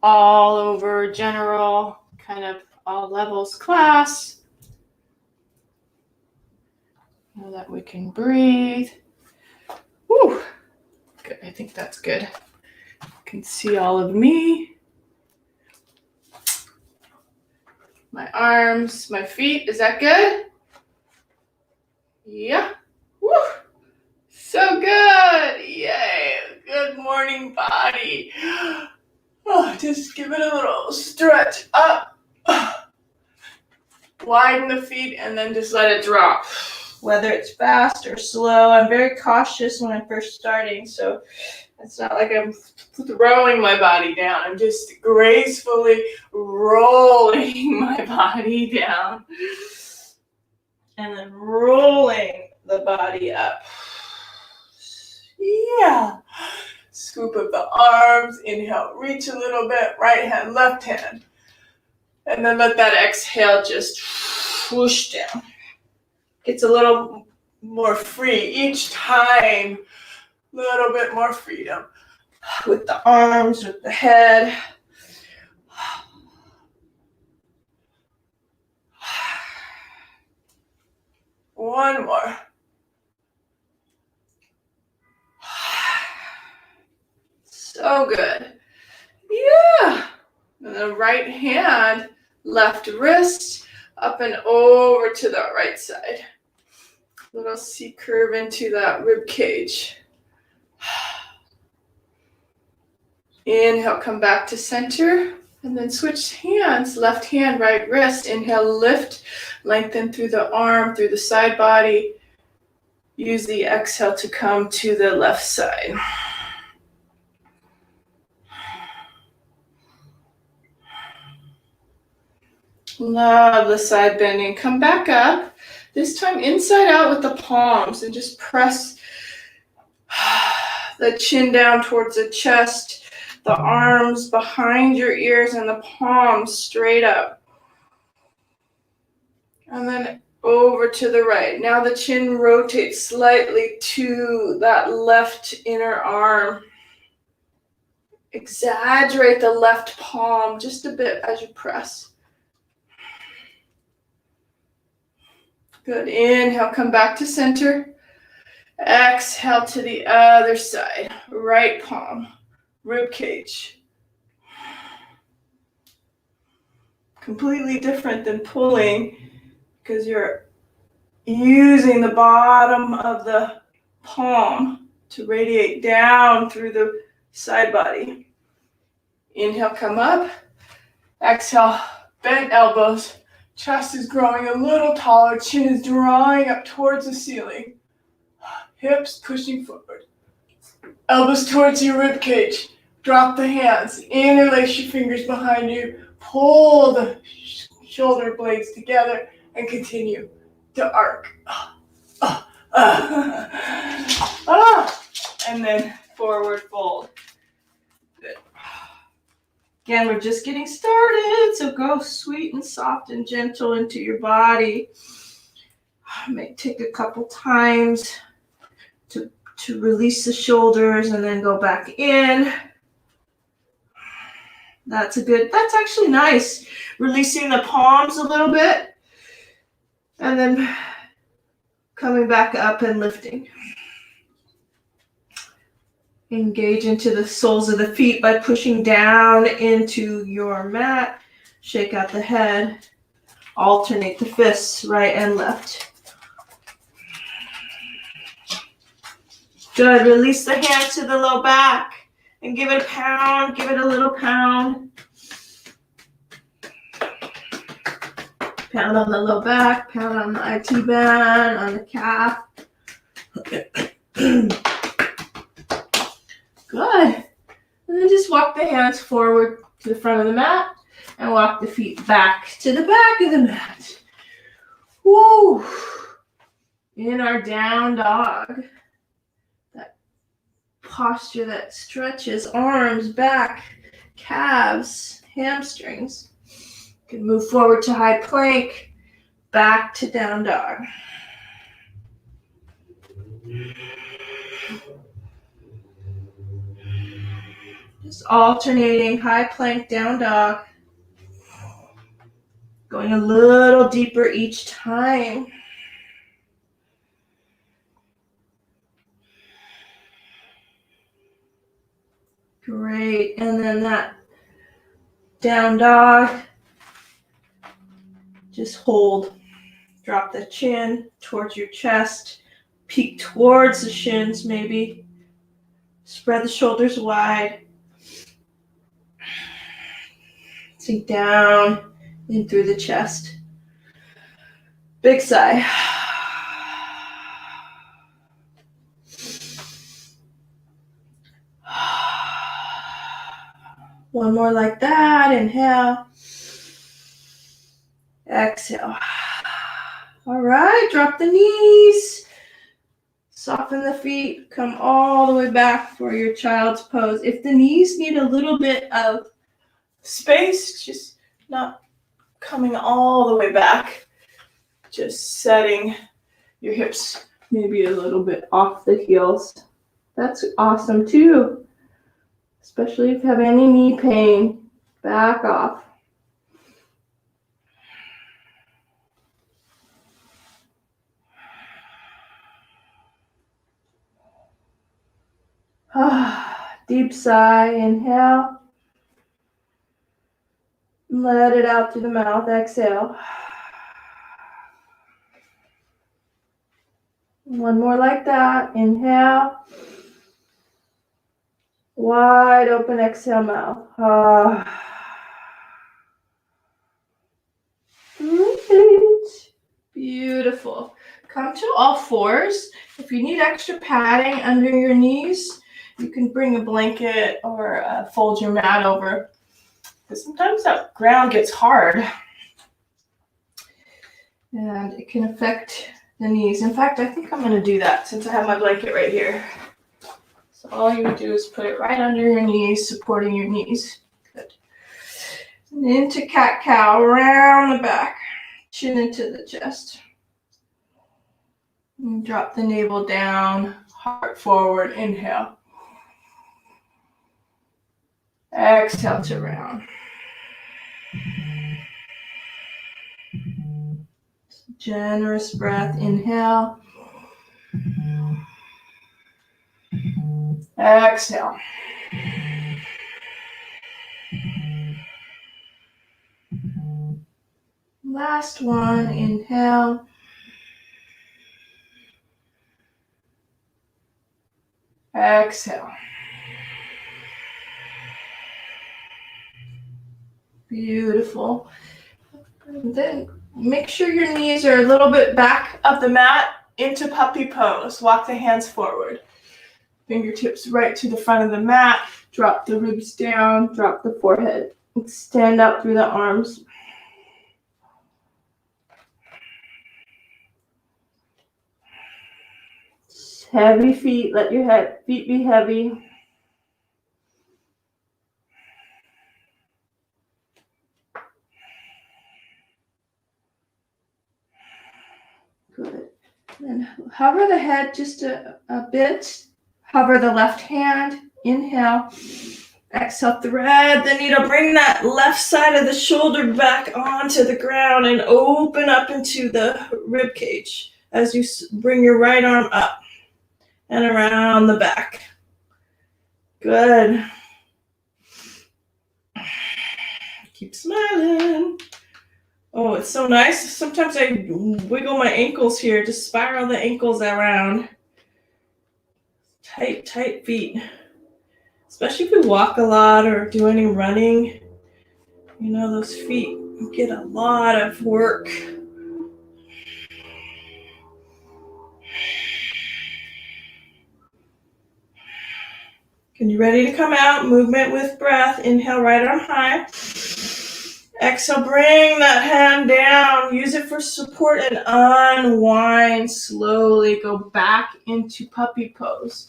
all over general, kind of all levels class. Now that we can breathe. Woo! Good. I think that's good. You can see all of me. My arms, my feet. Is that good? Yeah. Woo! So good. Yay. Good morning, body. Oh, just give it a little stretch up. Widen the feet and then just let it drop. Whether it's fast or slow, I'm very cautious when I'm first starting, so it's not like I'm throwing my body down. I'm just gracefully rolling my body down and then rolling the body up. Yeah. Scoop up the arms, inhale, reach a little bit, right hand, left hand. And then let that exhale just whoosh down. Gets a little more free each time. A little bit more freedom. With the arms, with the head. One more. So good. Yeah. And the right hand, left wrist, up and over to the right side. Little C curve into that rib cage. Inhale, come back to center. And then switch hands, left hand, right wrist. Inhale, lift, lengthen through the arm, through the side body. Use the exhale to come to the left side. Love the side bending. Come back up. This time inside out with the palms and just press the chin down towards the chest, the arms behind your ears and the palms straight up. And then over to the right. Now the chin rotates slightly to that left inner arm. Exaggerate the left palm just a bit as you press. Good. Inhale, come back to center. Exhale to the other side. Right palm, rib cage. Completely different than pulling because you're using the bottom of the palm to radiate down through the side body. Inhale, come up. Exhale, bent elbows. Chest is growing a little taller. Chin is drawing up towards the ceiling. Hips pushing forward. Elbows towards your rib cage. Drop the hands. Interlace your fingers behind you. Pull the shoulder blades together and continue to arc. And then forward fold. Good. Again, we're just getting started, so go sweet and soft and gentle into your body. It may take a couple times to release the shoulders and then go back in. That's actually nice. Releasing the palms a little bit and then coming back up and lifting. Engage into the soles of the feet by pushing down into your mat. Shake out the head. Alternate the fists, right and left. Good. Release the hands to the low back and give it a pound. Give it a little pound. Pound on the low back. Pound on the IT band, on the calf. Good. And then just walk the hands forward to the front of the mat and walk the feet back to the back of the mat. Woo! In our down dog. That posture that stretches arms, back, calves, hamstrings. You can move forward to high plank, back to down dog. Just alternating high plank, down dog. Going a little deeper each time. Great. And then that down dog. Just hold. Drop the chin towards your chest. Peek towards the shins maybe. Spread the shoulders wide. Sink down in through the chest. Big sigh. One more like that. Inhale. Exhale. All right, drop the knees. Soften the feet. Come all the way back for your child's pose. If the knees need a little bit of space, just not coming all the way back. Just setting your hips maybe a little bit off the heels. That's awesome too. Especially if you have any knee pain, back off. Deep sigh, inhale. Let it out through the mouth, exhale. One more like that, inhale. Wide open, exhale, mouth. Great. Beautiful. Come to all fours. If you need extra padding under your knees, you can bring a blanket or fold your mat over. Because sometimes that ground gets hard. And it can affect the knees. In fact, I think I'm going to do that since I have my blanket right here. So all you do is put it right under your knees, supporting your knees. Good. And into cat-cow, around the back, chin into the chest. And drop the navel down, heart forward, inhale. Exhale to round. Generous breath, inhale. Exhale. Last one, inhale. Exhale. Beautiful. And then make sure your knees are a little bit back of the mat into puppy pose. Walk the hands forward. Fingertips right to the front of the mat. Drop the ribs down. Drop the forehead. Extend out through the arms. Heavy feet. Let your feet be heavy. Good. And hover the head just a bit. Hover the left hand. Inhale. Exhale, thread the needle. Bring that left side of the shoulder back onto the ground and open up into the rib cage as you bring your right arm up and around the back. Good. Keep smiling. Oh, it's so nice. Sometimes I wiggle my ankles here, just spiral the ankles around. Tight, tight feet. Especially if we walk a lot or do any running. You know, those feet get a lot of work. Can you ready to come out? Movement with breath. Inhale, right arm high. Exhale, bring that hand down. Use it for support and unwind slowly. Go back into puppy pose.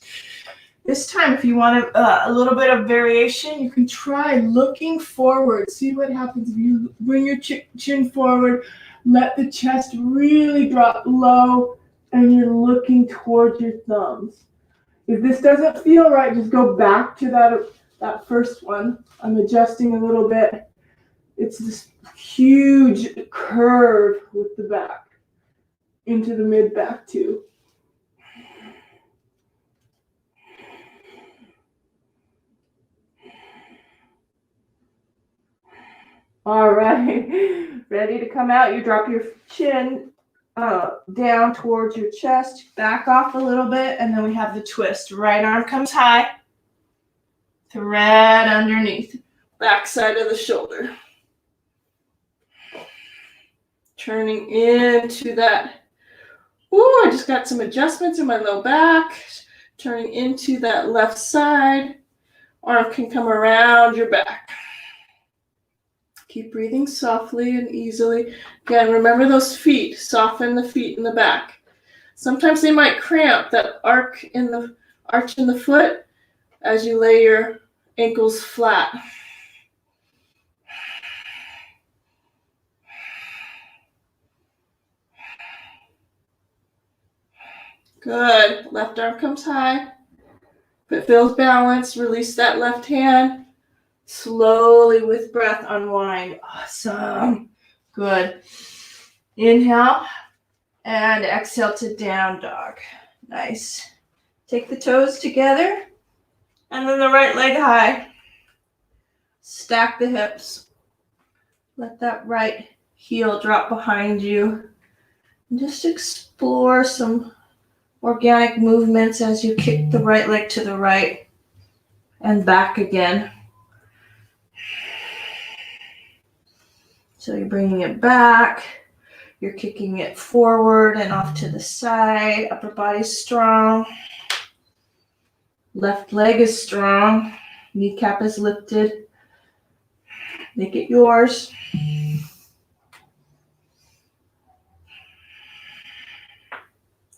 This time, if you want a little bit of variation, you can try looking forward. See what happens if you bring your chin forward. Let the chest really drop low, and you're looking towards your thumbs. If this doesn't feel right, just go back to that first one. I'm adjusting a little bit. It's this huge curve with the back into the mid back too. All right, ready to come out? You drop your chin down towards your chest, back off a little bit, and then we have the twist. Right arm comes high, thread underneath, back side of the shoulder. Turning into that. Ooh, I just got some adjustments in my low back. Turning into that left side. Arm can come around your back. Keep breathing softly and easily. Again, remember those feet. Soften the feet in the back. Sometimes they might cramp, that arch in the foot as you lay your ankles flat. Good. Left arm comes high. If it feels balanced, release that left hand. Slowly with breath, unwind. Awesome. Good. Inhale and exhale to down dog. Nice. Take the toes together and then the right leg high. Stack the hips. Let that right heel drop behind you. And just explore some organic movements as you kick the right leg to the right and back again. So you're bringing it back, you're kicking it forward and off to the side, upper body's strong, left leg is strong, kneecap is lifted, make it yours.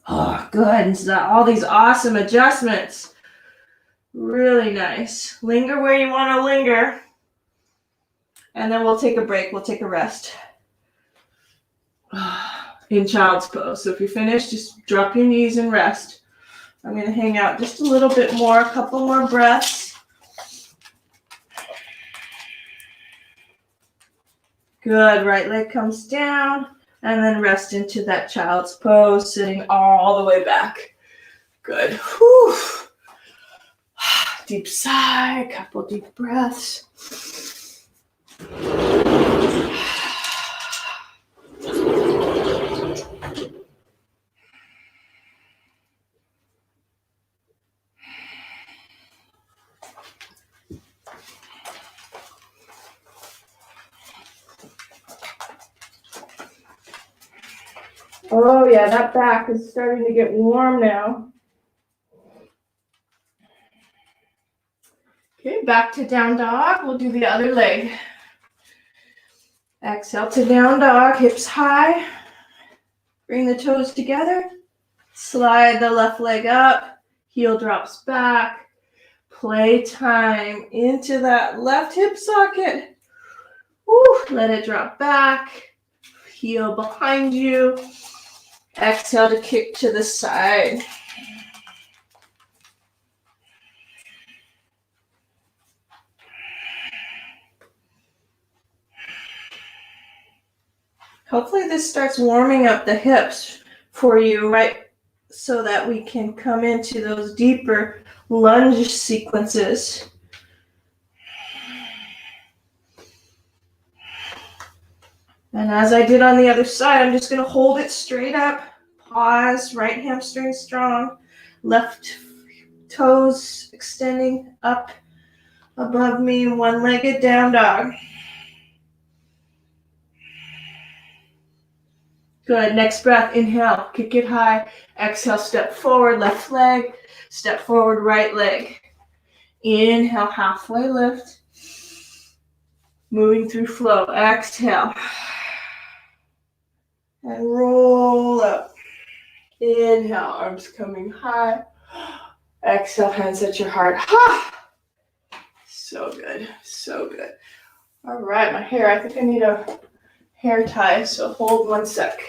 Oh, good, and so all these awesome adjustments, really nice. Linger where you want to linger. And then we'll take a break. We'll take a rest in child's pose. So if you're finished, just drop your knees and rest. I'm going to hang out just a little bit more, a couple more breaths. Good. Right leg comes down and then rest into that child's pose, sitting all the way back. Good. Whew. Deep sigh, couple deep breaths. Oh yeah, that back is starting to get warm now. Okay, back to down dog. We'll do the other leg. Exhale to down dog, hips high. Bring the toes together. Slide the left leg up. Heel drops back. Playtime into that left hip socket. Woo, let it drop back. Heel behind you. Exhale to kick to the side. Hopefully this starts warming up the hips for you, right? So that we can come into those deeper lunge sequences. And as I did on the other side, I'm just going to hold it straight up. Pause, right hamstring strong. Left toes extending up above me, one-legged down dog. Good. Next breath, inhale, kick it high. Exhale, step forward, left leg. Step forward, right leg. Inhale, halfway lift. Moving through flow. Exhale. And roll up. Inhale, arms coming high. Exhale, hands at your heart. So good, so good. All right, my hair, I think I need a hair tie, so hold 1 sec.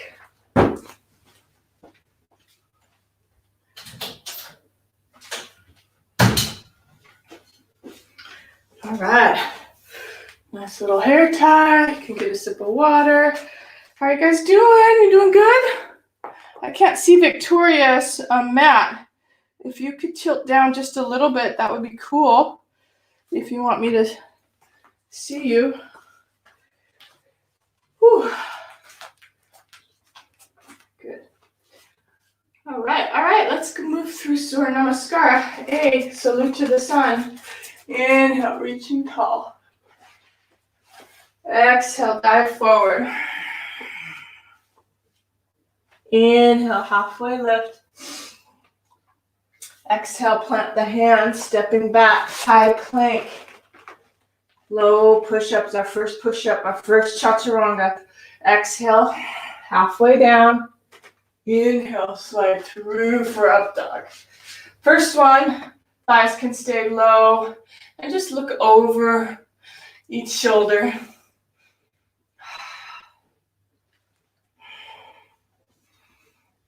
All right. Nice little hair tie. You can get a sip of water. How are you guys doing? You doing good? I can't see Victoria's mat. If you could tilt down just a little bit, that would be cool. If you want me to see you. Whew. Good. All right, let's move through Surya Namaskar. A, salute to the sun. Inhale, reaching tall. Exhale, dive forward. Inhale, halfway lift. Exhale, plant the hands, stepping back, high plank. Low push-ups, our first push-up, our first chaturanga. Exhale, halfway down. Inhale, slide through for up dog. First one, thighs can stay low, and just look over each shoulder.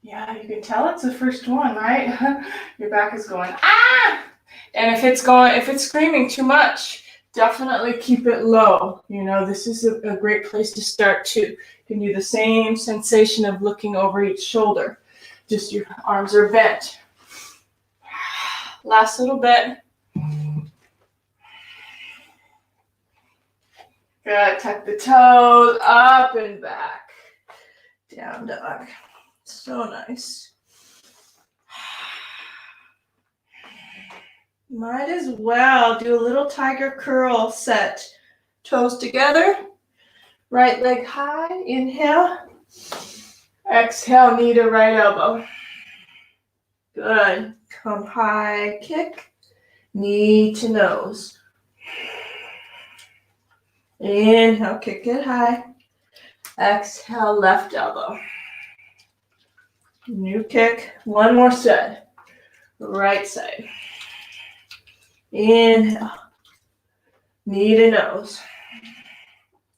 Yeah, you can tell it's the first one, right? Your back is going, ah! And if it's screaming too much, definitely keep it low. You know, this is a great place to start too. You can do the same sensation of looking over each shoulder. Just your arms are bent. Last little bit. Good, tuck the toes, up and back. Down dog. So nice. Might as well do a little tiger curl set. Toes together. Right leg high. Inhale. Exhale, knee to right elbow. Good. Come high, kick. Knee to nose. Inhale, kick it high. Exhale, left elbow. New kick. One more set. Right side. Inhale. Knee to nose.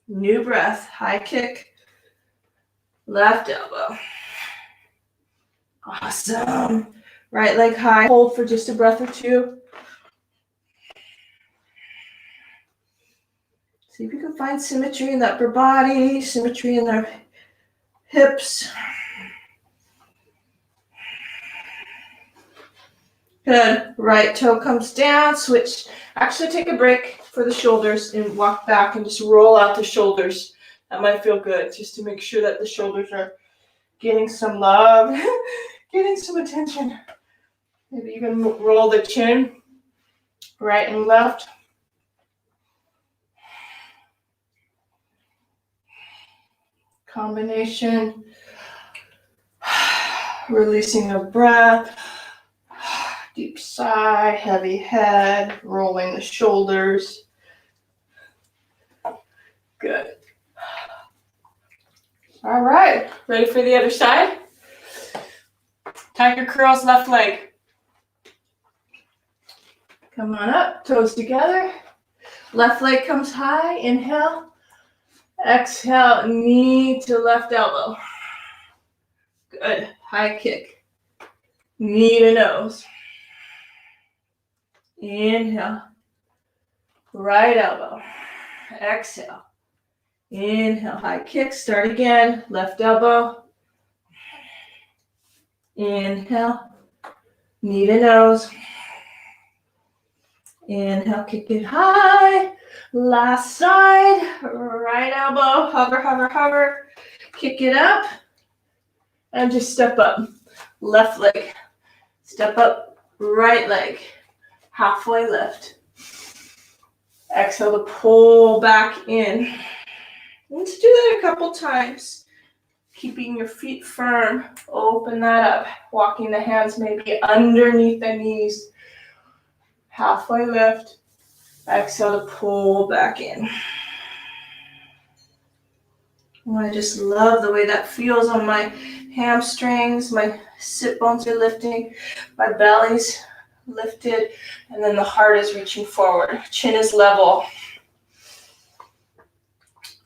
New breath. High kick. Left elbow. Awesome. Right leg high. Hold for just a breath or two. See if you can find symmetry in the upper body, symmetry in the hips. Good. Right toe comes down. Switch. Actually, take a break for the shoulders and walk back and just roll out the shoulders. That might feel good, just to make sure that the shoulders are getting some love, getting some attention. Maybe even roll the chin, right and left. Combination. Releasing the breath. Deep sigh, heavy head, rolling the shoulders. Good. All right, ready for the other side? Tiger curls, left leg. Come on up, toes together. Left leg comes high, inhale. Exhale, knee to left elbow. Good, high kick. Knee to nose. Inhale. Right elbow. Exhale. Inhale, high kick. Start again. Left elbow. Inhale. Knee to nose. Inhale, kick it high. Last side. Right elbow. Hover, hover, hover. Kick it up. And just step up. Left leg. Step up. Right leg. Halfway lift. Exhale to pull back in. Let's do that a couple times. Keeping your feet firm. Open that up. Walking the hands maybe underneath the knees. Halfway lift. Exhale to pull back in. Oh, I just love the way that feels on my hamstrings. My sit bones are lifting. My belly's lifted. And then the heart is reaching forward. Chin is level.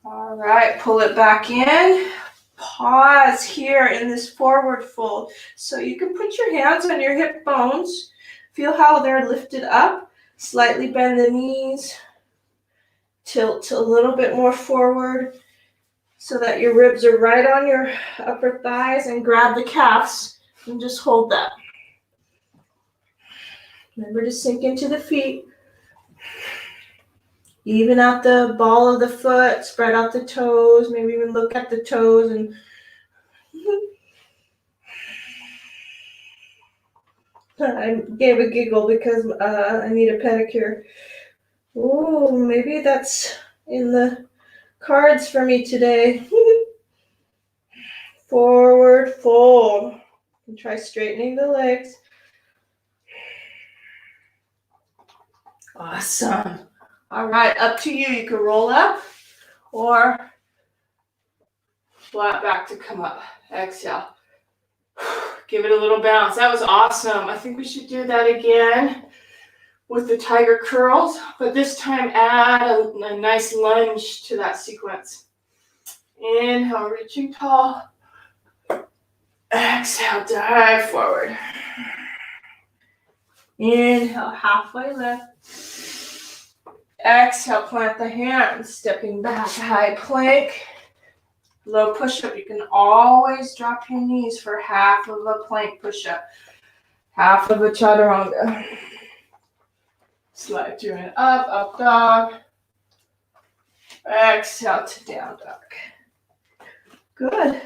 All right, pull it back in. Pause here in this forward fold. So you can put your hands on your hip bones. Feel how they're lifted up. Slightly bend the knees. tilt a little bit more forward so that your ribs are right on your upper thighs, and grab the calves and just hold that. Remember to sink into the feet. Even out the ball of the foot, spread out the toes, maybe even look at the toes and I gave a giggle because I need a pedicure. Oh, maybe that's in the cards for me today. Forward fold. And try straightening the legs. Awesome. All right, up to you. You can roll up or flat back to come up. Exhale. Give it a little bounce. That was awesome. I think we should do that again with the tiger curls, but this time add a nice lunge to that sequence. Inhale, reaching tall. Exhale, dive forward. Inhale, halfway lift. Exhale, plant the hands, stepping back, high plank. Low push-up. You can always drop your knees for half of a plank push-up, half of a chaturanga. Slide through and up dog. Exhale to down dog. Good.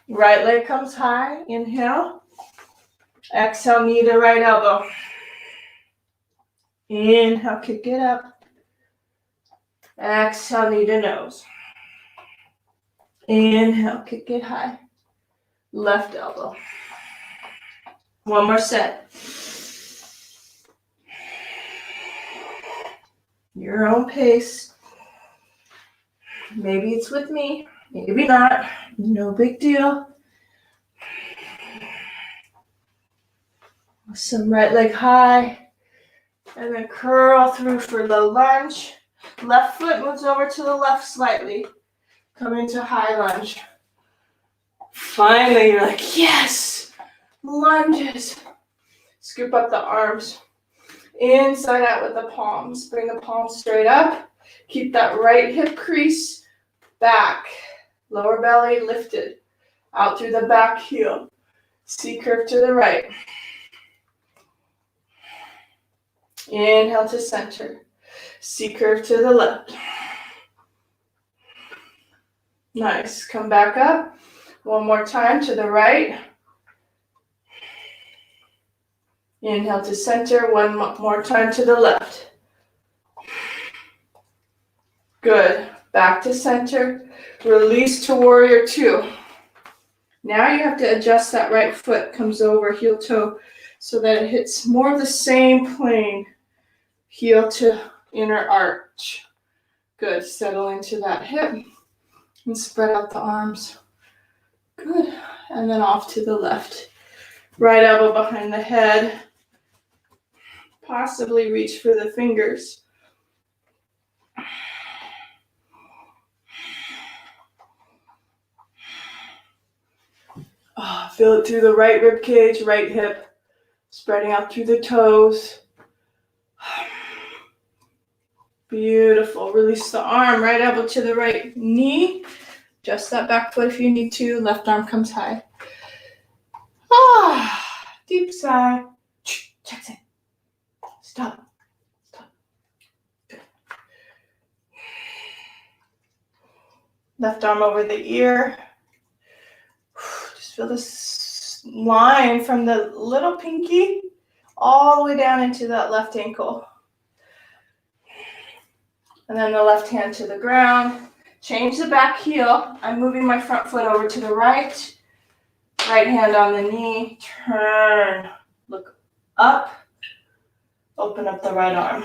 Right leg comes high. Inhale. Exhale, knee to right elbow. Inhale, kick it up. Exhale, knee to nose. Inhale, kick it high. Left elbow. One more set. Your own pace. Maybe it's with me, maybe not. No big deal. Some right leg high. And then curl through for the lunge. Left foot moves over to the left slightly. Come into high lunge. Finally, you're like, yes! Lunges. Scoop up the arms. Inside out with the palms. Bring the palms straight up. Keep that right hip crease back. Lower belly lifted. Out through the back heel. C curve to the right. Inhale to center. C curve to the left. Nice. Come back up. One more time to the right. Inhale to center. One more time to the left. Good. Back to center. Release to warrior two. Now you have to adjust that right foot. Comes over heel toe so that it hits more of the same plane. Heel to inner arch. Good. Settle into that hip. And spread out the arms. Good. And then off to the left. Right elbow behind the head. Possibly reach for the fingers. Oh, feel it through the right rib cage, right hip. Spreading out through the toes. Beautiful. Release the arm, right elbow to the right knee. Adjust that back foot if you need to. Left arm comes high. Deep sigh. Checks in. Stop. Good. Left arm over the ear. Just feel this line from the little pinky all the way down into that left ankle. And then the left hand to the ground. Change the back heel. I'm moving my front foot over to the right. Right hand on the knee. Turn. Look up. Open up the right arm.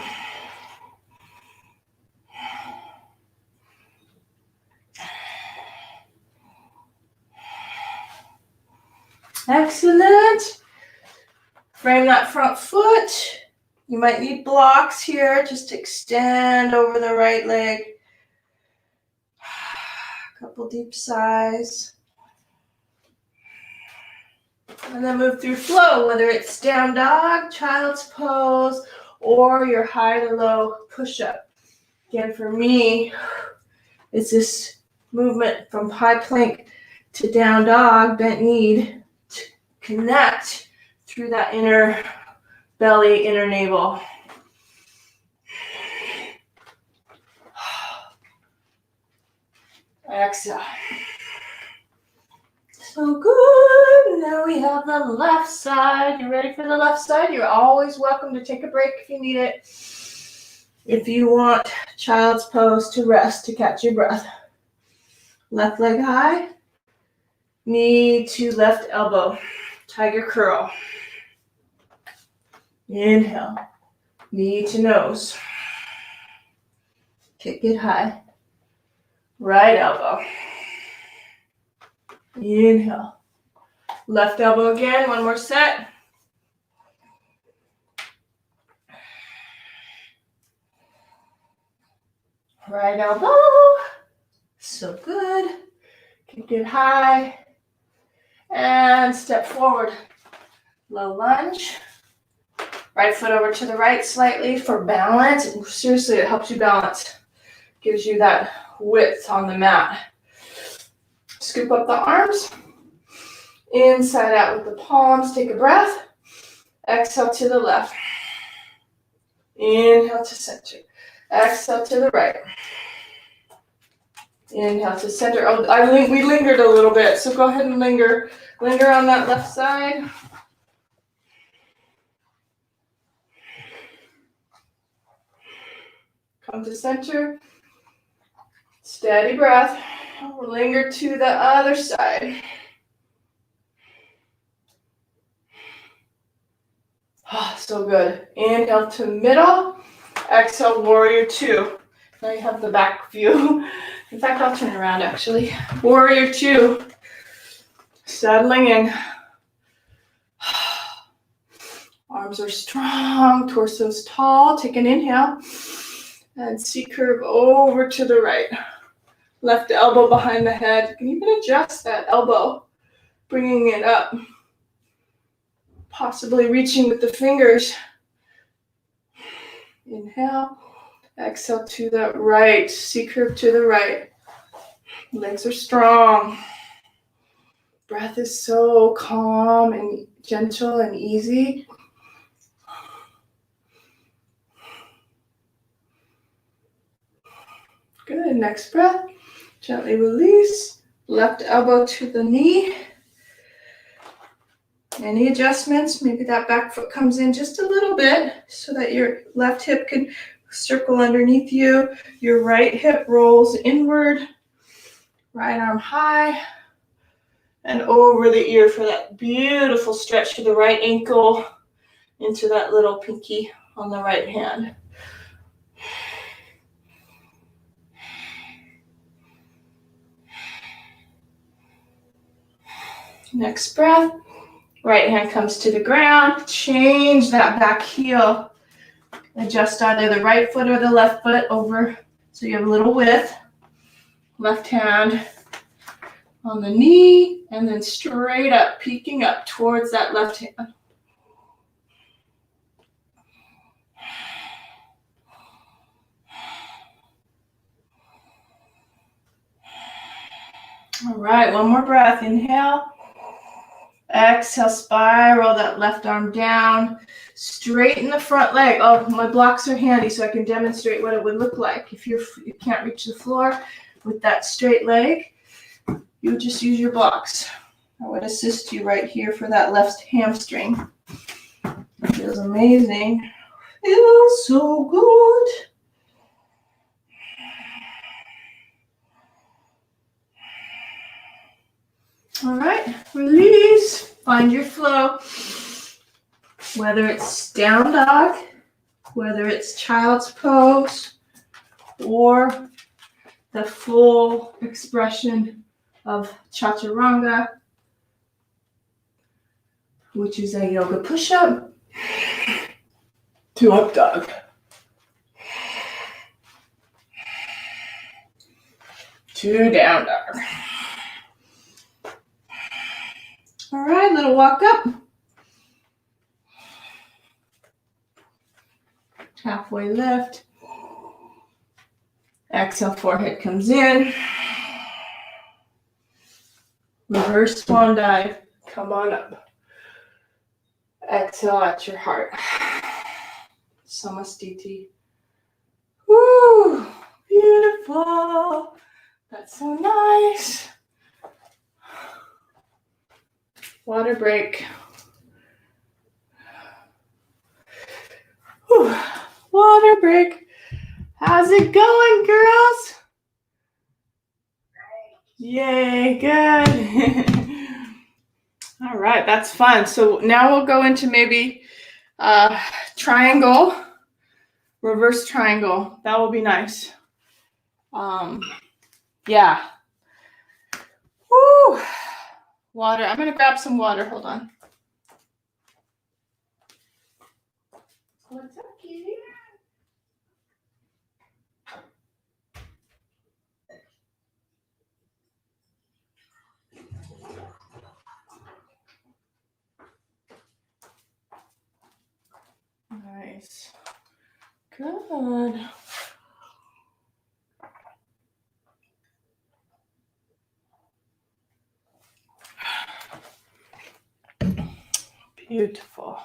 Excellent. Frame that front foot. You might need blocks here. Just extend over the right leg. Couple deep sighs. And then move through flow, whether it's down dog, child's pose, or your high to low push-up. Again, for me, it's this movement from high plank to down dog, bent knee, to connect through that inner belly, inner navel. Exhale. So good. Now we have the left side. You ready for the left side? You're always welcome to take a break if you need it. If you want child's pose to rest, to catch your breath. Left leg high. Knee to left elbow. Tiger curl. Inhale. Knee to nose. Kick it high. Right elbow. Inhale. Left elbow again. One more set. Right elbow. So good. Kick it high. And step forward. Low lunge. Right foot over to the right slightly for balance. Seriously, it helps you balance. Gives you that width on the mat. Scoop up the arms. Inside out with the palms. Take a breath. Exhale to the left. Inhale to center. Exhale to the right. Inhale to center. Oh, we lingered a little bit, so go ahead and linger. Linger on that left side. Come to center. Steady breath. Linger to the other side. Oh, so good. Inhale to middle. Exhale, warrior two. Now you have the back view. In fact, I'll turn around actually. Warrior two. Settling in. Arms are strong, torso's tall. Take an inhale. And C-curve over to the right. Left elbow behind the head. You can even adjust that elbow, bringing it up. Possibly reaching with the fingers. Inhale. Exhale to the right. C-curve to the right. Legs are strong. Breath is so calm and gentle and easy. Good. Next breath. Gently release. Left elbow to the knee. Any adjustments? Maybe that back foot comes in just a little bit so that your left hip can circle underneath you. Your right hip rolls inward. Right arm high. And over the ear for that beautiful stretch to the right ankle into that little pinky on the right hand. Next breath. Right hand comes to the ground. Change that back heel. Adjust either the right foot or the left foot over so you have a little width. Left hand on the knee and then straight up, peeking up towards that left hand. All right, one more breath. Inhale. Exhale, spiral that left arm down. Straighten the front leg. Oh, my blocks are handy so I can demonstrate what it would look like. If you can't reach the floor with that straight leg, you would just use your blocks. I would assist you right here for that left hamstring. It feels amazing. Feels so good. All right, release. Find your flow. Whether it's down dog, whether it's child's pose, or the full expression of chaturanga, which is a yoga push-up, to up dog. To down dog. All right, little walk up. Halfway lift. Exhale, forehead comes in. Reverse swan dive. Come on up. Exhale at your heart. Samastiti. Woo! Beautiful. That's so nice. Water break. Whew. Water break. How's it going, girls? Yay, good. All right, that's fun. So now we'll go into maybe triangle, reverse triangle. That will be nice. Yeah. Woo. Water. I'm going to grab some water. Hold on. What's up, kitty? Nice. Good. Beautiful.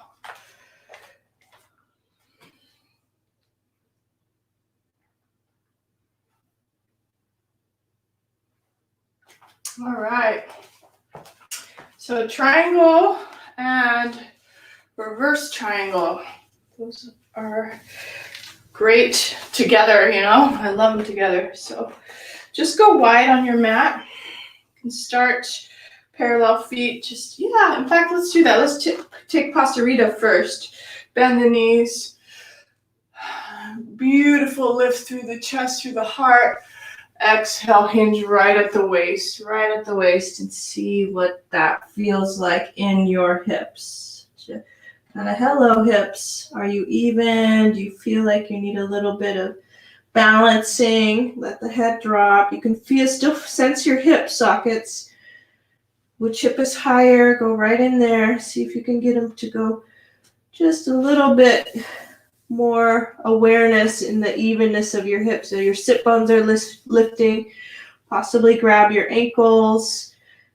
All right. So triangle and reverse triangle. Those are great together, you know. I love them together. So just go wide on your mat. You can start parallel feet. Just, yeah, in fact, let's do that. Let's take Pastarita first. Bend the knees. Beautiful lift through the chest, through the heart. Exhale, hinge right at the waist, and see what that feels like in your hips. Kind of hello, hips. Are you even? Do you feel like you need a little bit of balancing? Let the head drop. You can still sense your hip sockets. Which hip is higher? Go right in there. See if you can get them to go just a little bit more awareness in the evenness of your hips. So your sit bones are lifting. Possibly grab your ankles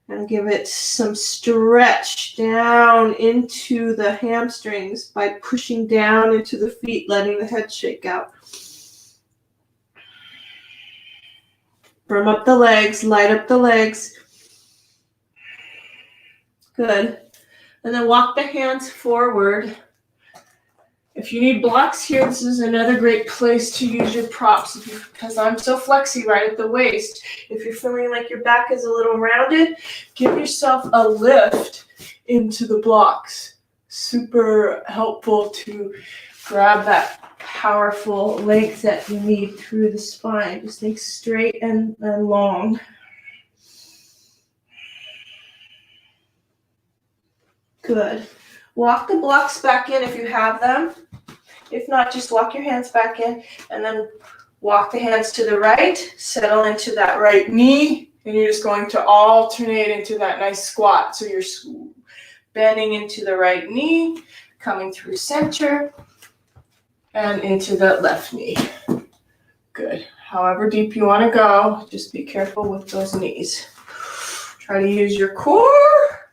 and give it some stretch down into the hamstrings by pushing down into the feet, letting the head shake out. Firm up the legs, light up the legs. Good. And then walk the hands forward. If you need blocks here, this is another great place to use your props because I'm so flexy right at the waist. If you're feeling like your back is a little rounded, give yourself a lift into the blocks. Super helpful to grab that powerful length that you need through the spine. Just think straight and long. Good. Walk the blocks back in if you have them. If not, just walk your hands back in and then walk the hands to the right, settle into that right knee, and you're just going to alternate into that nice squat. So you're bending into the right knee, coming through center, and into the left knee. Good. However deep you want to go, just be careful with those knees. Try to use your core.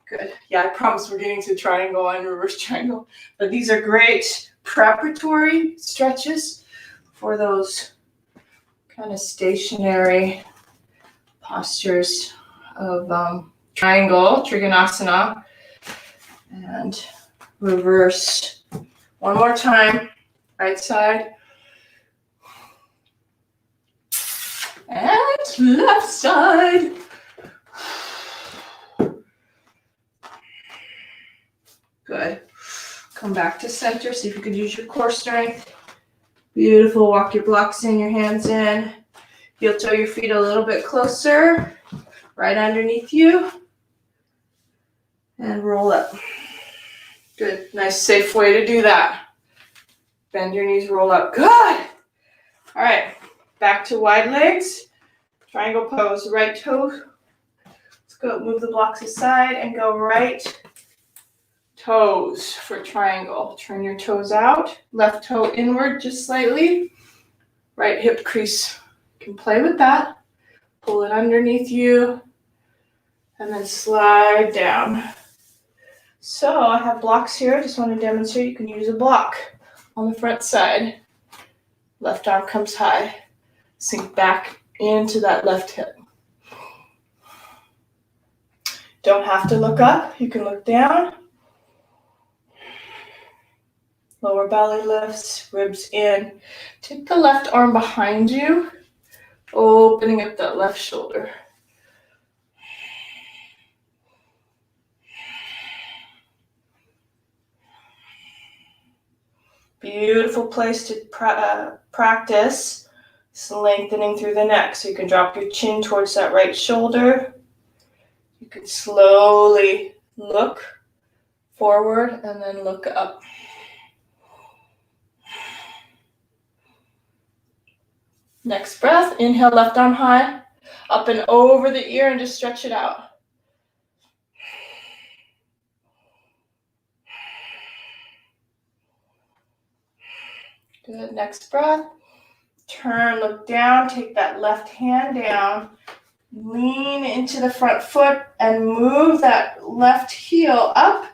Good. Yeah, I promise we're getting to triangle and reverse triangle. But these are great preparatory stretches for those kind of stationary postures of triangle, Trikonasana, and reverse. One more time, right side, and left side. Good. Come back to center. See if you could use your core strength. Beautiful. Walk your blocks in, your hands in. Heel toe your feet a little bit closer. Right underneath you. And roll up. Good. Nice, safe way to do that. Bend your knees, roll up. Good. All right. Back to wide legs. Triangle pose. Right toe. Let's go. Move the blocks aside and go right toes for triangle. Turn your toes out. Left toe inward just slightly. Right hip crease You can play with that. Pull it underneath you and then slide down. So I have blocks here. I just want to demonstrate you can use a block on the front side. Left arm comes high. Sink back into that left hip. Don't have to look up. You can look down. Lower belly lifts, ribs in. Take the left arm behind you, opening up that left shoulder. Beautiful place to practice lengthening through the neck. So you can drop your chin towards that right shoulder. You can slowly look forward and then look up. Next breath, inhale, left arm high, up and over the ear and just stretch it out. Good, next breath. Turn, look down, take that left hand down, lean into the front foot and move that left heel up,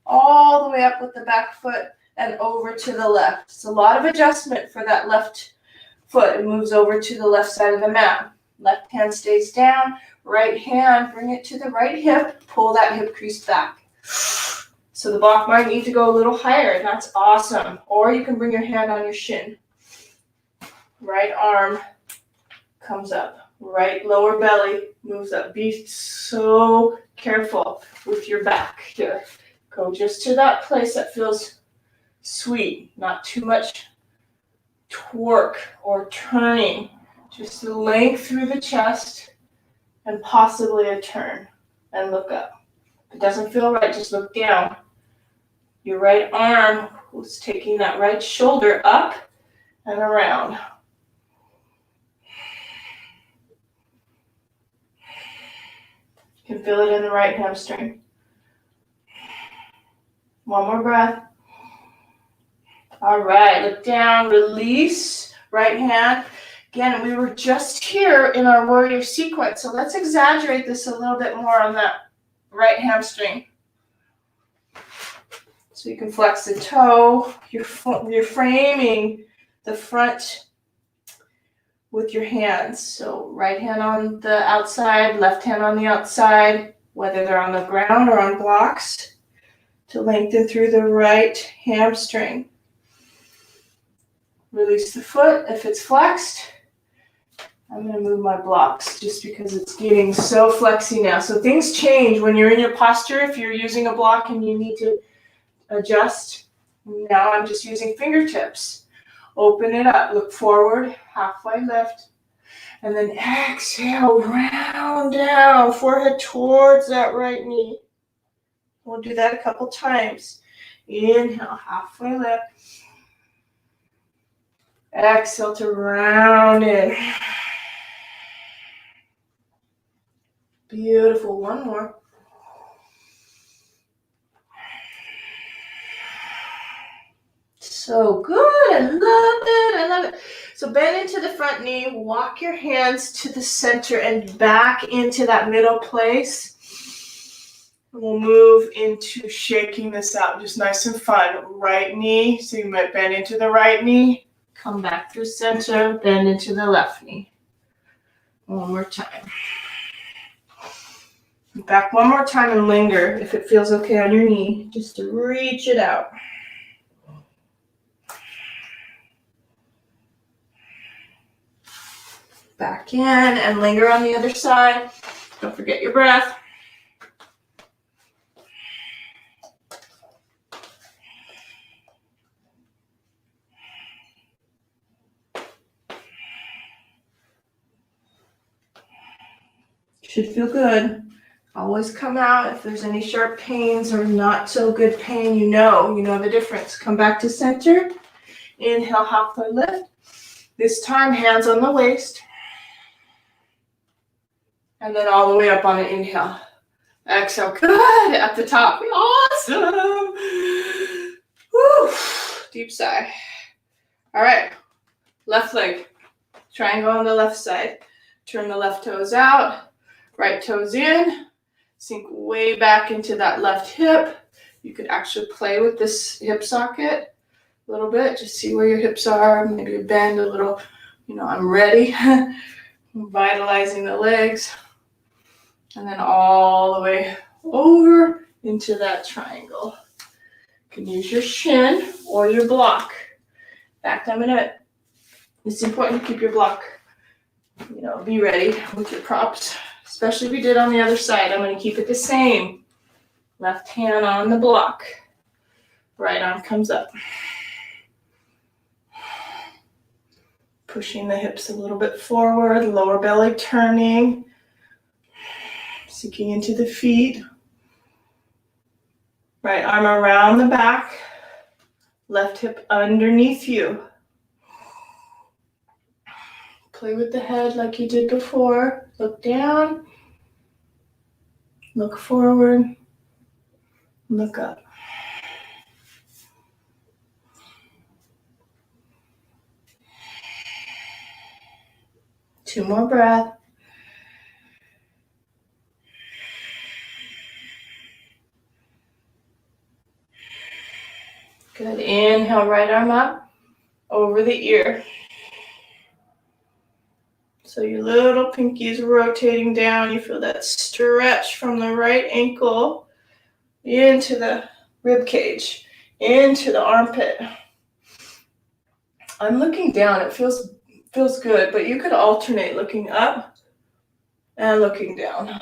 all the way up with the back foot and over to the left. It's a lot of adjustment for that left foot. It moves over to the left side of the mat. Left hand stays down, right hand, bring it to the right hip, pull that hip crease back. So the block might need to go a little higher, and that's awesome. Or you can bring your hand on your shin. Right arm comes up. Right lower belly moves up. Be so careful with your back here. Go just to that place that feels sweet. Not too much torque or turning. Just the length through the chest and possibly a turn. And look up. If it doesn't feel right, just look down. Your right arm was taking that right shoulder up and around. You can feel it in the right hamstring. One more breath. All right, look down, release, right hand. Again, we were just here in our warrior sequence, so let's exaggerate this a little bit more on that right hamstring. So you can flex the toe. You're framing the front with your hands. So right hand on the outside, left hand on the outside, whether they're on the ground or on blocks, to lengthen through the right hamstring. Release the foot if it's flexed. I'm going to move my blocks just because it's getting so flexy now. So things change when you're in your posture. If you're using a block and you need to adjust, now I'm just using fingertips. Open it up, look forward, halfway lift, and then exhale, round down, forehead towards that right knee. We'll do that a couple times. Inhale, halfway lift. Exhale to round in. Beautiful, one more. So good, I love it, I love it. So bend into the front knee, walk your hands to the center and back into that middle place. We'll move into shaking this out, just nice and fun. Right knee, so you might bend into the right knee, come back through center, bend into the left knee. One more time. Back one more time and linger if it feels okay on your knee, just to reach it out. Back in and linger on the other side. Don't forget your breath. Should feel good. Always come out if there's any sharp pains or not so good pain, you know the difference. Come back to center. Inhale, halfway lift. This time, hands on the waist. And then all the way up on an inhale. Exhale, good, at the top. Awesome. Woo. Deep sigh. All right, left leg. Triangle on the left side. Turn the left toes out, right toes in. Sink way back into that left hip. You could actually play with this hip socket a little bit. Just see where your hips are. Maybe bend a little. I'm ready. Vitalizing the legs. And then all the way over into that triangle. You can use your shin or your block. In fact, it's important to keep your block, be ready with your props, especially if you did on the other side. I'm going to keep it the same. Left hand on the block. Right arm comes up. Pushing the hips a little bit forward, lower belly turning. Sinking into the feet. Right arm around the back. Left hip underneath you. Play with the head like you did before. Look down. Look forward. Look up. Two more breaths. Good. Inhale, right arm up over the ear. So your little pinky is rotating down. You feel that stretch from the right ankle into the rib cage, into the armpit. I'm looking down. It feels good, but you could alternate looking up and looking down.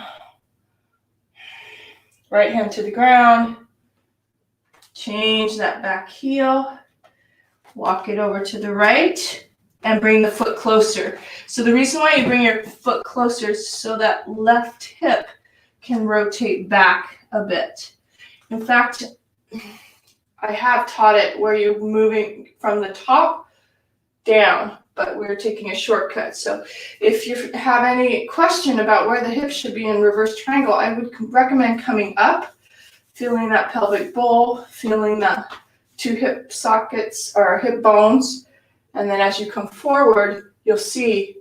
Right hand to the ground. Change that back heel. Walk it over to the right and bring the foot closer. So the reason why you bring your foot closer is so that left hip can rotate back a bit. In fact, I have taught it where you're moving from the top down, but we're taking a shortcut. So if you have any question about where the hips should be in reverse triangle, I would recommend coming up, feeling that pelvic bowl, feeling the two hip sockets or hip bones. And then as you come forward, you'll see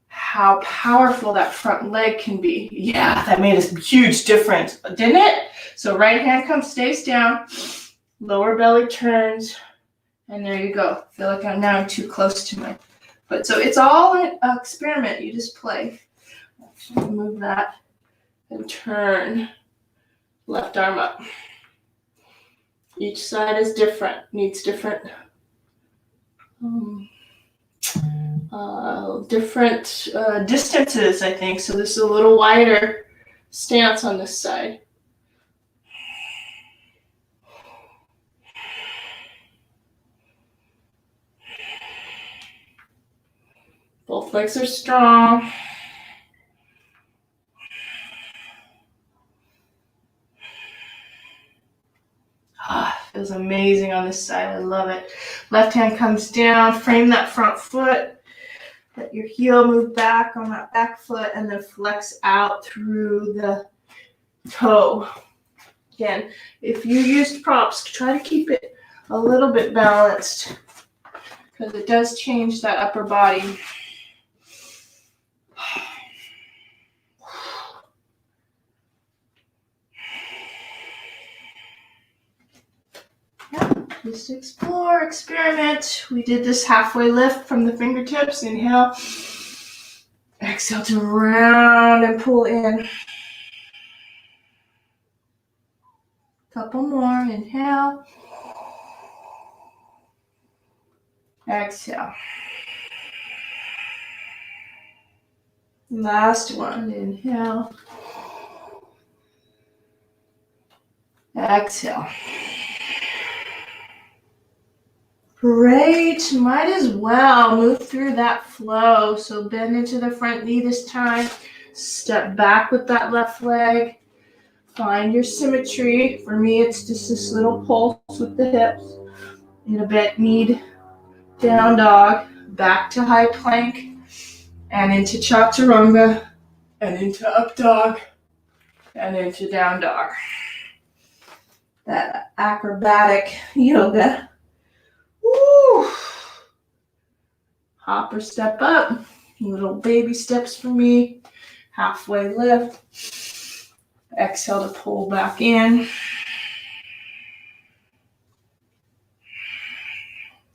how powerful that front leg can be. Yeah, that made a huge difference, didn't it? So right hand stays down, lower belly turns, and there you go. I feel like I'm too close to my, but so it's all an experiment. You just play. Move that and turn. Left arm up. Each side is different, needs different distances, I think. So this is a little wider stance on this side. Both legs are strong. Feels amazing on this side. I love it. Left hand comes down. Frame that front foot. Let your heel move back on that back foot and then flex out through the toe. Again, if you used props, try to keep it a little bit balanced because it does change that upper body. Just explore, experiment. We did this halfway lift from the fingertips. Inhale. Exhale to round and pull in. Couple more. Inhale. Exhale. Last one. Inhale. Exhale. Great. Might as well move through that flow. So bend into the front knee this time. Step back with that left leg. Find your symmetry. For me, it's just this little pulse with the hips. In a bent knee, down dog, back to high plank, and into chaturanga, and into up dog, and into down dog. That acrobatic yoga. Woo! Hop or step up. Little baby steps for me. Halfway lift. Exhale to pull back in.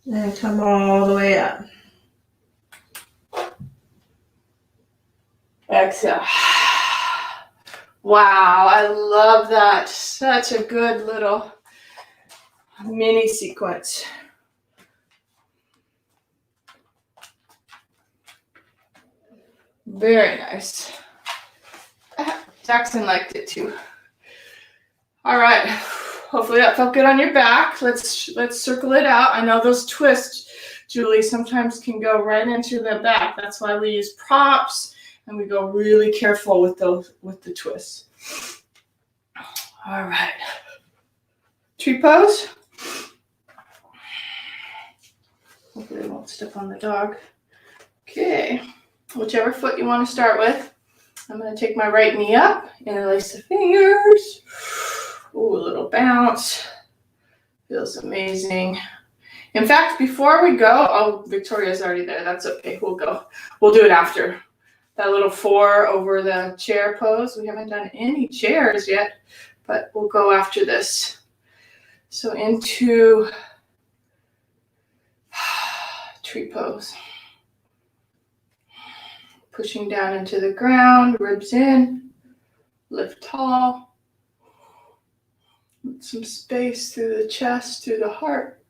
And come all the way up. Exhale. Wow, I love that. Such a good little mini sequence. Very nice. Jackson liked it too. All right. Hopefully that felt good on your back. Let's circle it out. I know those twists, Julie, sometimes can go right into the back. That's why we use props and we go really careful with the twists. All right. Tree pose. Hopefully I won't step on the dog. Okay. Whichever foot you want to start with. I'm going to take my right knee up, interlace the fingers. Ooh, a little bounce. Feels amazing. In fact, before we go, oh, Victoria's already there. That's okay. We'll go. We'll do it after. That little 4 over the chair pose. We haven't done any chairs yet, but we'll go after this. So into tree pose. Pushing down into the ground, ribs in, lift tall. Some space through the chest, through the heart.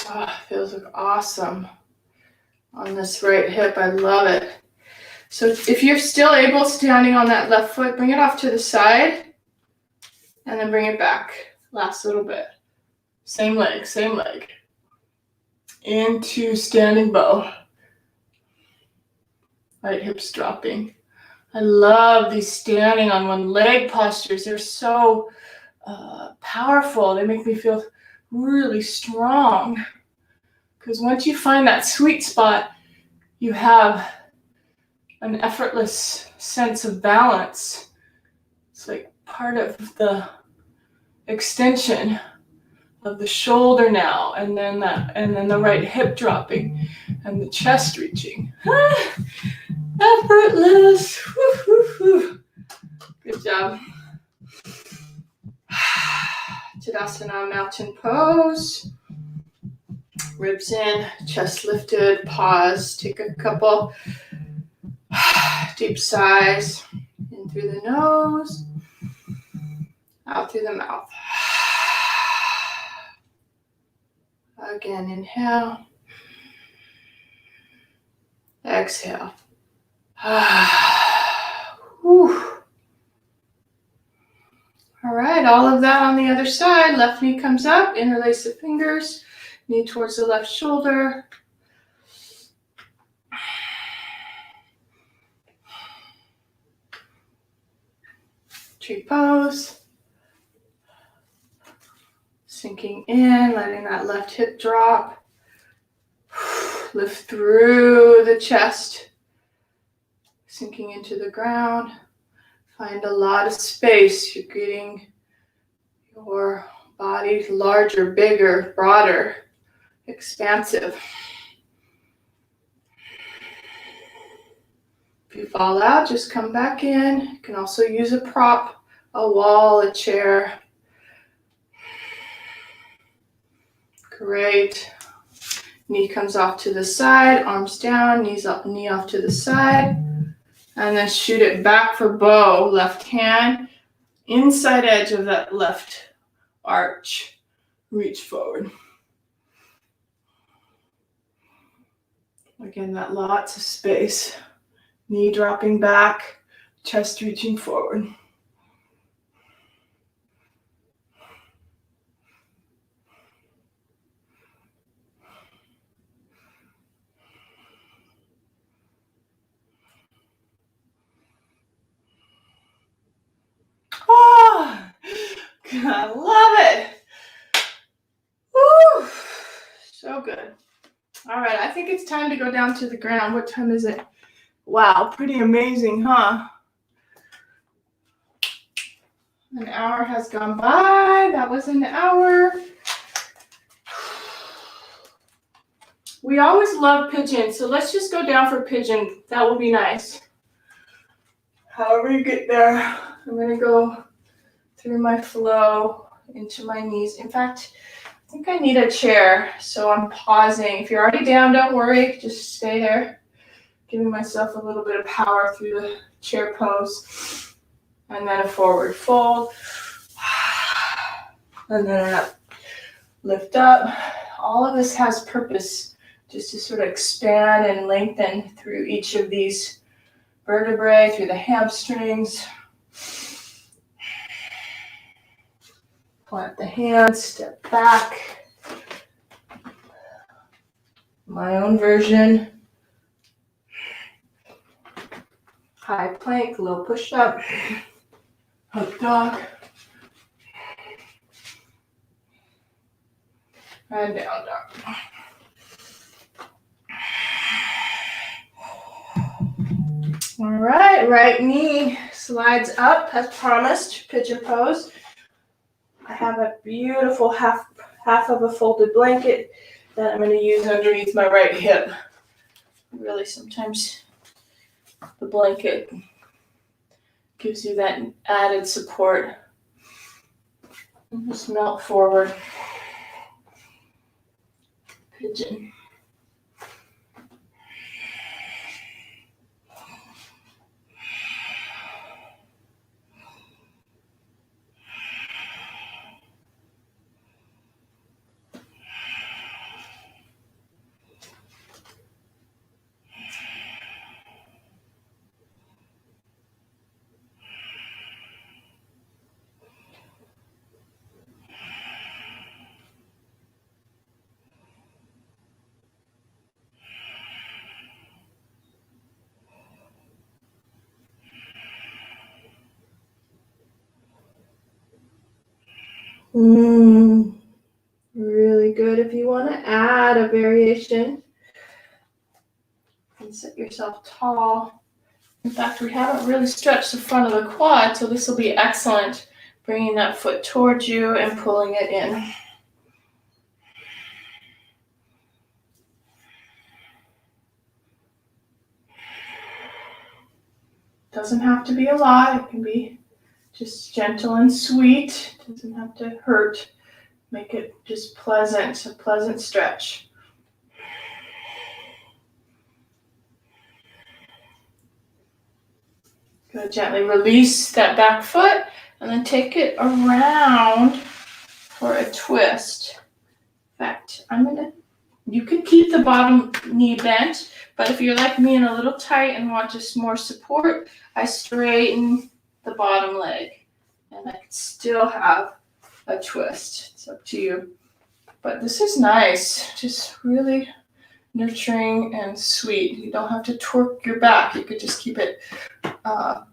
Oh, feels like awesome on this right hip. I love it. So if you're still able, standing on that left foot, bring it off to the side and then bring it back. Last little bit. Same leg, same leg. Into standing bow. Right hips dropping. I love these standing on one leg postures. They're so powerful. They make me feel really strong. Because once you find that sweet spot, you have an effortless sense of balance. It's like part of the extension of the shoulder now, and then the right hip dropping, and the chest reaching. Effortless. Woo, woo, woo. Good job. Tadasana, mountain pose. Ribs in, chest lifted, pause, take a couple deep sighs, in through the nose, out through the mouth. Again, inhale, exhale. Whew. All right, all of that on the other side. Left knee comes up, interlace the fingers, knee towards the left shoulder. Tree pose. Sinking in, letting that left hip drop. Lift through the chest. Sinking into the ground. Find a lot of space. You're getting your body larger, bigger, broader, expansive. If you fall out, just come back in. You can also use a prop, a wall, a chair. Great. Knee comes off to the side, arms down, knees up, knee off to the side. And then shoot it back for bow, left hand, inside edge of that left arch. Reach forward. Again, that lots of space. Knee dropping back, chest reaching forward. Oh, I love it. Woo, so good. All right, I think it's time to go down to the ground. What time is it? Wow, pretty amazing, huh? An hour has gone by. That was an hour. We always love pigeon, so let's just go down for pigeon. That will be nice. However you get there, I'm going to go through my flow into my knees. In fact, I think I need a chair, so I'm pausing. If you're already down, don't worry. Just stay there. Giving myself a little bit of power through the chair pose. And then a forward fold. And then a lift up. All of this has purpose, just to sort of expand and lengthen through each of these vertebrae, through the hamstrings. Plant the hands, step back. My own version. High plank, low push-up. Hook dog. And down dog. All right, right knee slides up as promised, pigeon pose. I have a beautiful half of a folded blanket that I'm going to use underneath my right hip. Really, sometimes the blanket gives you that added support. And just melt forward. Pigeon. Really good. If you want to add a variation and sit yourself tall. In fact, we haven't really stretched the front of the quad, so this will be excellent. Bringing that foot towards you and pulling it in. Doesn't have to be a lot. It can be just gentle and sweet. It doesn't have to hurt. Make it just pleasant, a pleasant stretch. Go gently release that back foot and then take it around for a twist. In fact, you can keep the bottom knee bent, but if you're like me and a little tight and want just more support, I straighten the bottom leg and I can still have a twist. It's up to you. But this is nice, just really nurturing and sweet. You don't have to twerk your back. You could just keep it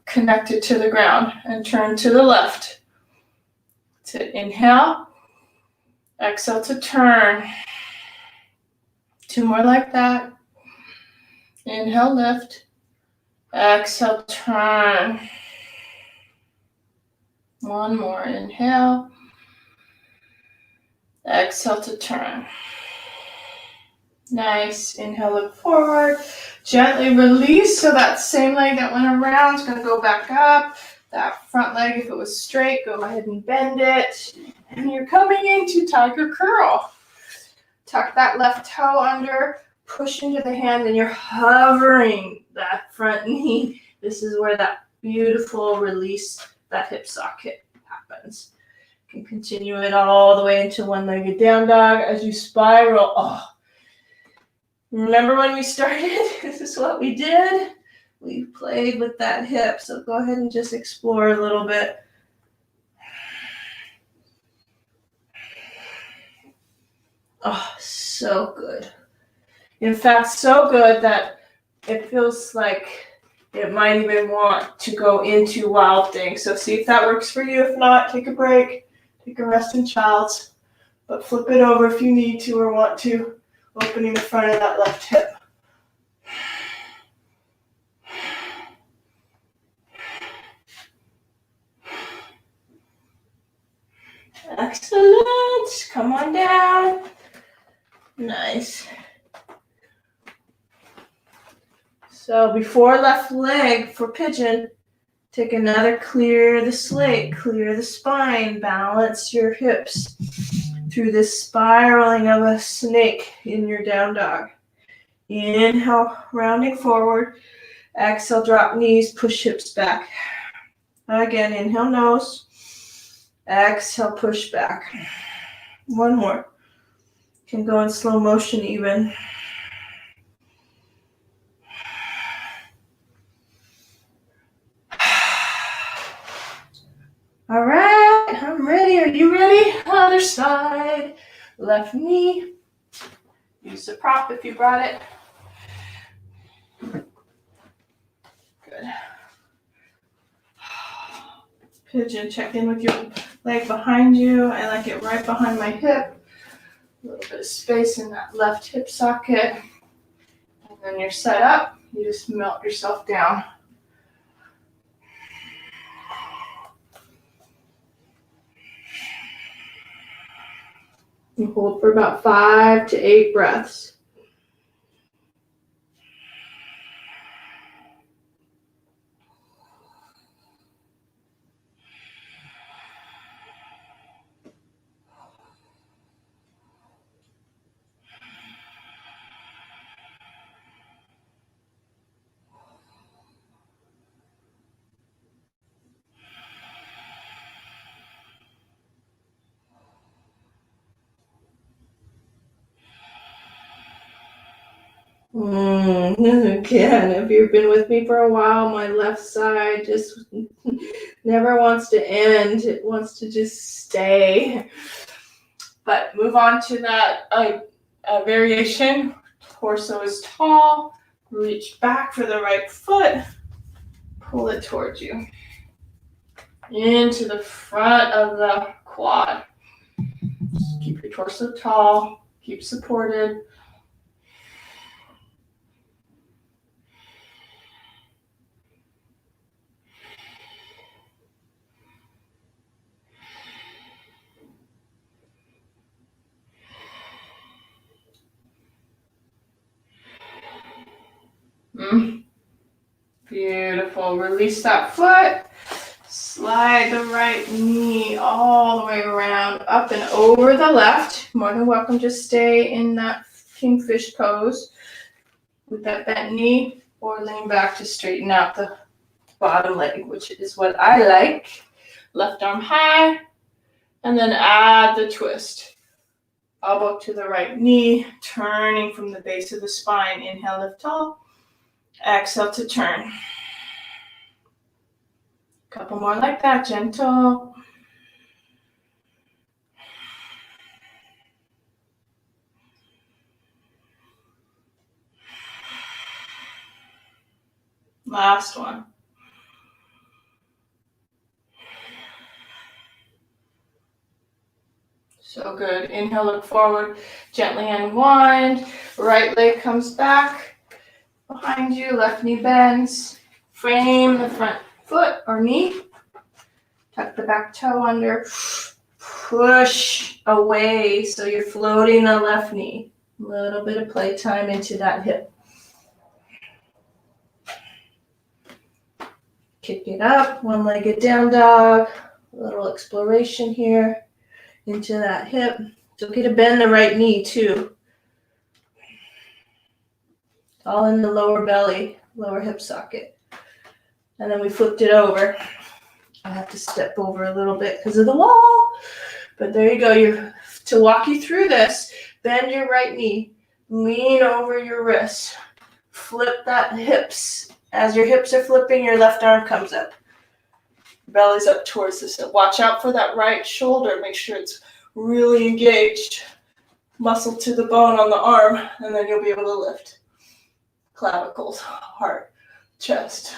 connected to the ground and turn to the left. That's it. Inhale, exhale to turn. 2 more like that. Inhale, lift. Exhale, turn. 1 more. Inhale. Exhale to turn. Nice. Inhale, look forward. Gently release. So that same leg that went around is going to go back up. That front leg, if it was straight, go ahead and bend it. And you're coming into tiger curl. Tuck that left toe under, push into the hand, and you're hovering that front knee. This is where that beautiful release, that hip socket happens. You can continue it all the way into one-legged down dog as you spiral. Oh, remember when we started? This is what we did. We played with that hip, so go ahead and just explore a little bit. Oh, so good. In fact, so good that it feels like it might even want to go into wild thing. So see if that works for you. If not, take a break. Take a rest in child's. But flip it over if you need to or want to, opening the front of that left hip. Excellent. Come on down. Nice. So before left leg for pigeon, take another clear the slate, clear the spine, balance your hips through this spiraling of a snake in your down dog. Inhale, rounding forward. Exhale, drop knees, push hips back. Again, inhale, nose. Exhale, push back. One more. Can go in slow motion even. All right, I'm ready. Are you ready? Other side. Left knee. Use the prop if you brought it. Good. Pigeon, check in with your leg behind you. I like it right behind my hip. A little bit of space in that left hip socket. And then you're set up. You just melt yourself down. You hold for about 5 to 8 breaths. Again, if you've been with me for a while, my left side just never wants to end. It wants to just stay. But move on to that variation. Torso is tall. Reach back for the right foot. Pull it towards you. Into the front of the quad. Just keep your torso tall. Keep supported. Beautiful. Release that foot. Slide the right knee all the way around, up and over the left. More than welcome to stay in that kingfish pose with that bent knee, or lean back to straighten out the bottom leg, which is what I like. Left arm high, and then add the twist. Elbow to the right knee, turning from the base of the spine. Inhale, lift tall. Exhale to turn. Couple more like that, gentle. Last one. So good. Inhale, look forward, gently unwind. Right leg comes back behind you, left knee bends. Frame the front foot or knee. Tuck the back toe under. Push away so you're floating the left knee. A little bit of playtime into that hip. Kick it up, one-legged down dog. A little exploration here into that hip. It's okay to bend the right knee too. All in the lower belly, lower hip socket. And then we flipped it over. I have to step over a little bit because of the wall. But there you go. To walk you through this, bend your right knee. Lean over your wrist. Flip that hips. As your hips are flipping, your left arm comes up. Belly's up towards the center. Watch out for that right shoulder. Make sure it's really engaged. Muscle to the bone on the arm, and then you'll be able to lift. Clavicles, heart, chest.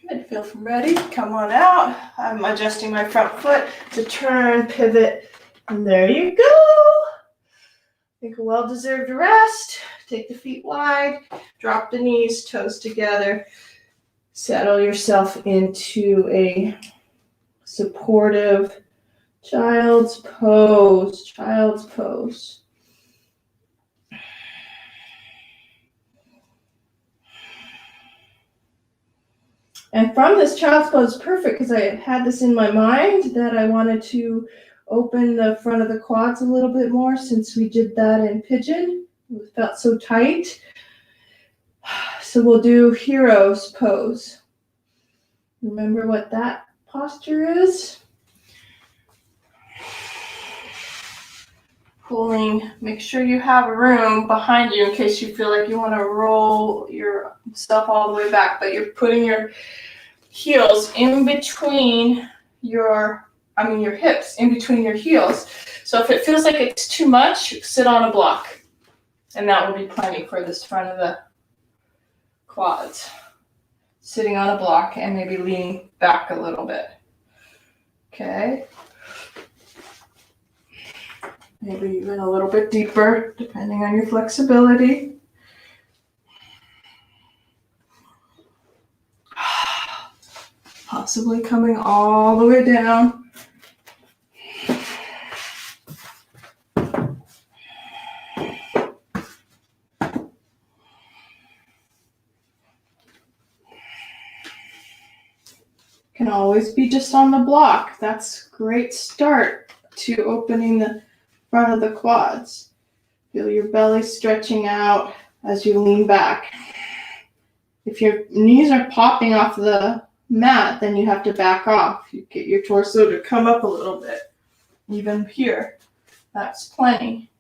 Good. Feel ready. Come on out. I'm adjusting my front foot to turn, pivot, and there you go. Take a well-deserved rest. Take the feet wide. Drop the knees, toes together. Settle yourself into a supportive child's pose, child's pose. And from this child's pose, perfect, because I had this in my mind that I wanted to open the front of the quads a little bit more since we did that in pigeon. It felt so tight. So we'll do hero's pose. Remember what that posture is? Pulling, make sure you have room behind you in case you feel like you want to roll yourself all the way back, but you're putting your heels in between your hips, in between your heels. So if it feels like it's too much, sit on a block, and that will be plenty for this front of the quads. Sitting on a block and maybe leaning back a little bit. Okay. Maybe even a little bit deeper, depending on your flexibility. Possibly coming all the way down. Can always be just on the block. That's a great start to opening the front of the quads. Feel your belly stretching out as you lean back. If your knees are popping off the mat, then you have to back off. You get your torso to come up a little bit. Even here, that's plenty.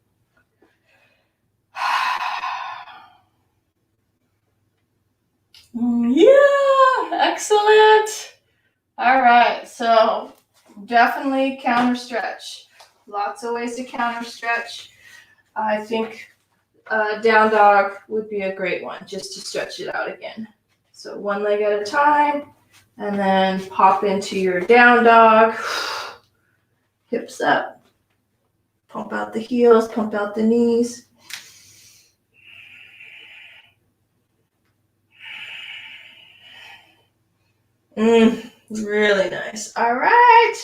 Yeah, excellent. All right, so definitely counter stretch. Lots of ways to counter stretch. I think down dog would be a great one, just to stretch it out again. So one leg at a time, and then pop into your down dog. Hips up. Pump out the heels, pump out the knees. Really nice. All right.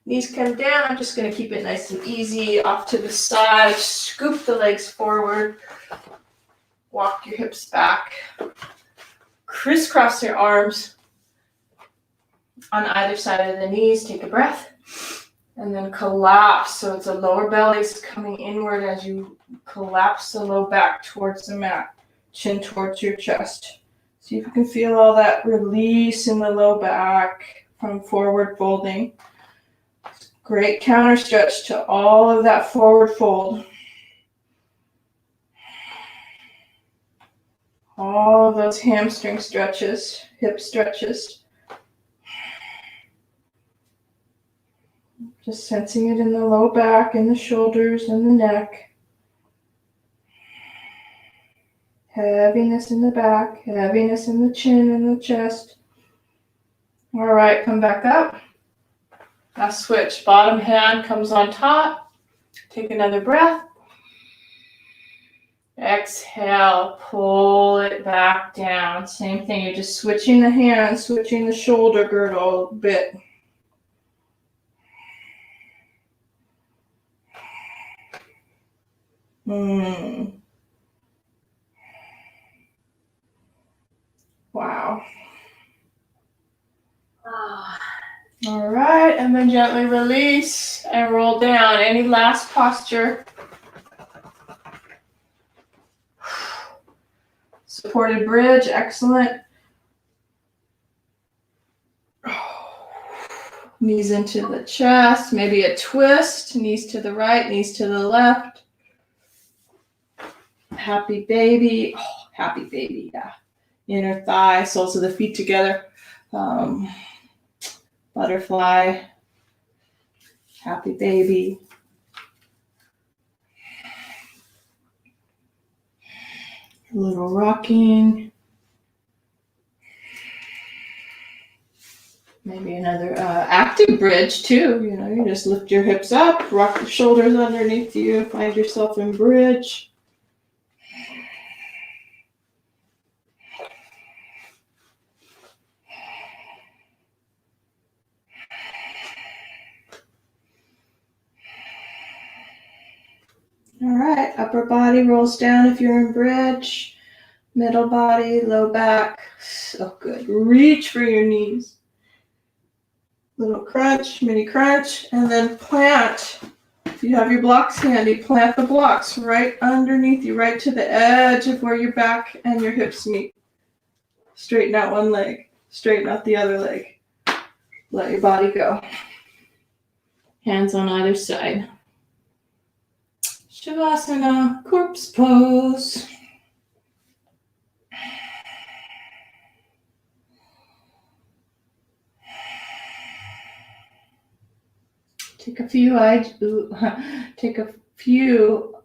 Knees come down. I'm just going to keep it nice and easy. Off to the side. Scoop the legs forward. Walk your hips back. Crisscross your arms on either side of the knees. Take a breath. And then collapse. So it's a lower belly's coming inward as you collapse the low back towards the mat. Chin towards your chest. See if you can feel all that release in the low back from forward folding. Great counter stretch to all of that forward fold. All of those hamstring stretches, hip stretches. Just sensing it in the low back, in the shoulders, and the neck. Heaviness in the back, heaviness in the chin and the chest. All right, come back up. Now switch. Bottom hand comes on top. Take another breath. Exhale, pull it back down. Same thing, you're just switching the hands, switching the shoulder girdle a bit. Wow. All right, and then gently release and roll down. Any last posture? Supported bridge, excellent. Knees into the chest, maybe a twist, knees to the right, knees to the left. Happy baby, happy baby, yeah. Inner thigh, soles of the feet together. Butterfly, happy baby. A little rocking. Maybe another active bridge too. You know, you just lift your hips up, rock the shoulders underneath you, find yourself in bridge. All right, upper body rolls down if you're in bridge. Middle body, low back. So good. Reach for your knees. Little crunch, mini crunch, and then plant. If you have your blocks handy, plant the blocks right underneath you, right to the edge of where your back and your hips meet. Straighten out one leg, straighten out the other leg. Let your body go. Hands on either side. Shavasana, corpse pose. Take a few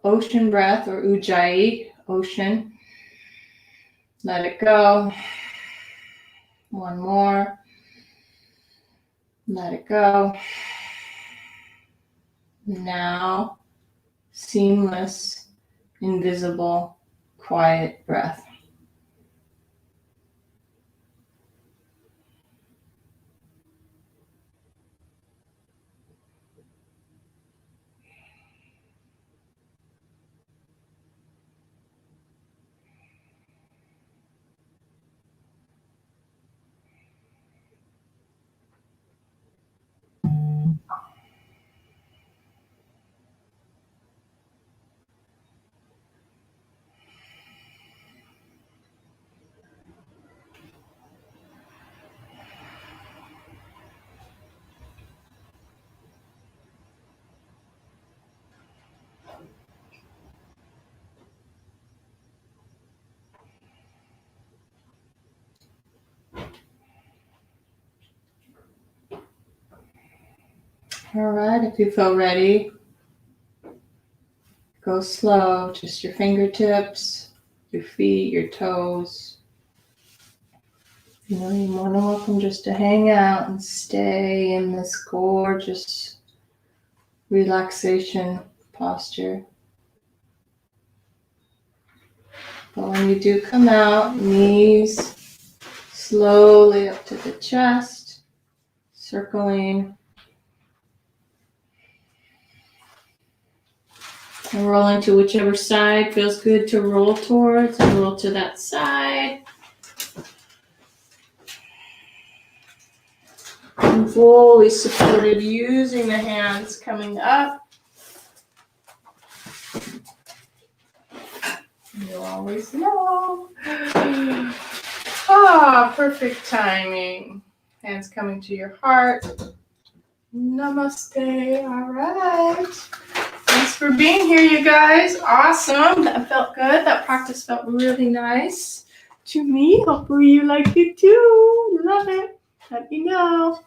ocean breath or ujjayi, ocean. Let it go. One more. Let it go. Now, seamless, invisible, quiet breath. All right, if you feel ready, go slow, just your fingertips, your feet, your toes. You're more than welcome just to hang out and stay in this gorgeous relaxation posture. But when you do come out, knees slowly up to the chest, circling. And rolling to whichever side feels good to roll towards, and roll to that side. And fully supported using the hands coming up. You always know. Perfect timing. Hands coming to your heart. Namaste. All right. Thanks for being here, you guys. Awesome. That felt good. That practice felt really nice to me. Hopefully you liked it too. Love it. Let me know.